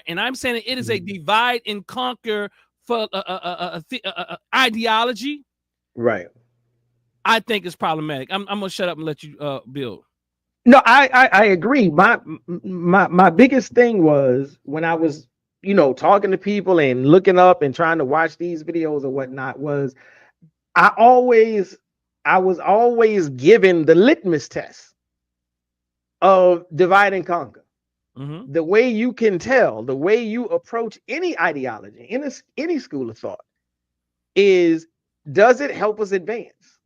and I'm saying it is a divide and conquer for ideology, right? I think it's problematic. I'm gonna shut up and let you build. No, I agree. My biggest thing was when I was, talking to people and looking up and trying to watch these videos or whatnot, was I was always given the litmus test of divide and conquer. Mm-hmm. The way you can tell, the way you approach any ideology in any school of thought is, does it help us advance,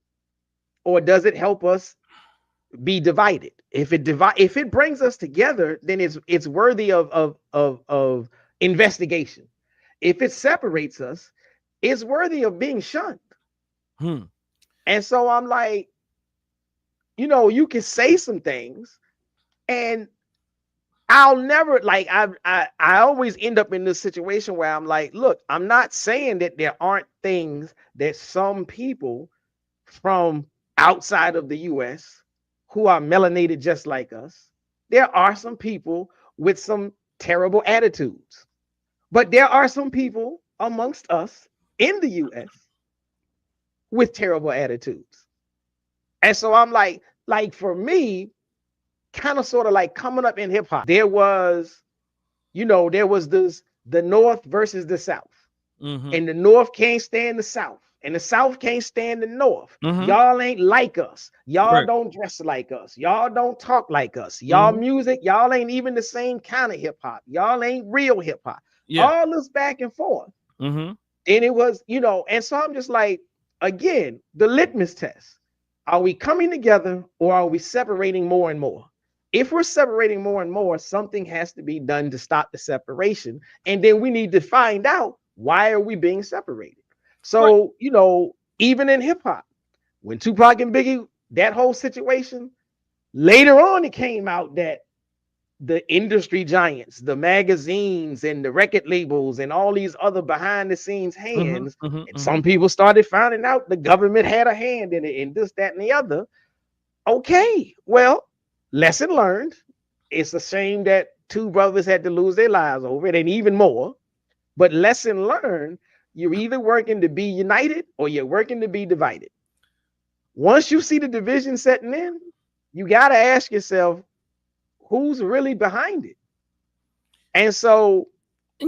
or does it help us be divided? If it brings us together, then it's worthy of investigation. If it separates us, it's worthy of being shunned. And so I'm like, you can say some things, and I'll never, like, I always end up in this situation where I'm like, look, I'm not saying that there aren't things that some people from outside of the US who are melanated just like us. There are some people with some terrible attitudes, but there are some people amongst us in the US with terrible attitudes. And so I'm like for me, kind of sort of like coming up in hip hop, there was this, the North versus the South. And the North can't stand the South, and the South can't stand the North. Y'all ain't like us. Y'all don't dress like us. Y'all don't talk like us. Y'all music, y'all ain't even the same kind of hip hop. Y'all ain't real hip hop. All this back and forth. And it was, and so I'm just like, again, the litmus test. Are we coming together, or are we separating more and more? If we're separating more and more, something has to be done to stop the separation. And then we need to find out, why are we being separated? So, even in hip hop, when Tupac and Biggie, that whole situation, later on, it came out that the industry giants, the magazines and the record labels and all these other behind the scenes hands, and some people started finding out the government had a hand in it, and this, that, and the other. Okay, well, lesson learned. It's a shame that two brothers had to lose their lives over it, and even more. But lesson learned, you're either working to be united or you're working to be divided. Once you see the division setting in, you got to ask yourself, who's really behind it? And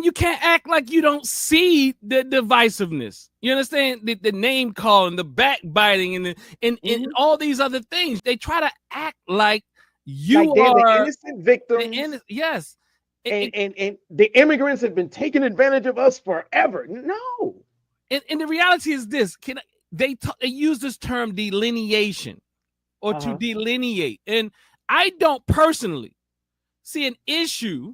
you can't act like you don't see the divisiveness. You understand? The name calling, the backbiting, and all these other things. They try to act like you are the innocent victims. Yes. And the immigrants have been taking advantage of us forever. No. And the reality is this: they use this term delineation, or to delineate. And I don't personally see an issue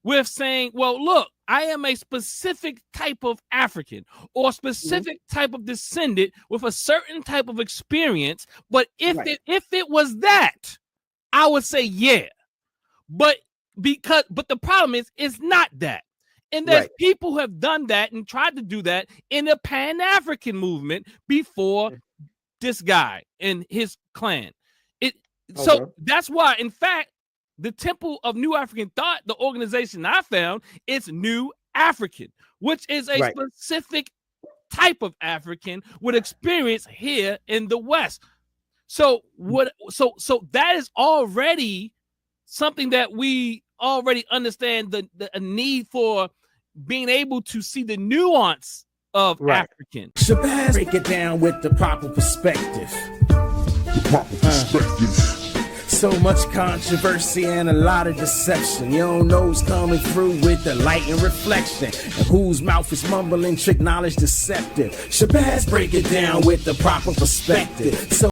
with saying, well, look, I am a specific type of African or specific type of descendant with a certain type of experience. But if it was that, I would say, yeah. But the problem is, it's not that. And there's people who have done that and tried to do that in the Pan-African movement before this guy and his clan. So that's why, in fact, the Temple of New African Thought, the organization I found, it's New African, which is a specific type of African with experience here in the West. So that is already something that we already understand, the need for being able to see the nuance of African. Shabazz, break it down with the proper perspective. So much controversy and a lot of deception. You don't know who's coming through with the light and reflection, and whose mouth is mumbling trick knowledge deceptive. Shabazz, break it down with the proper perspective. So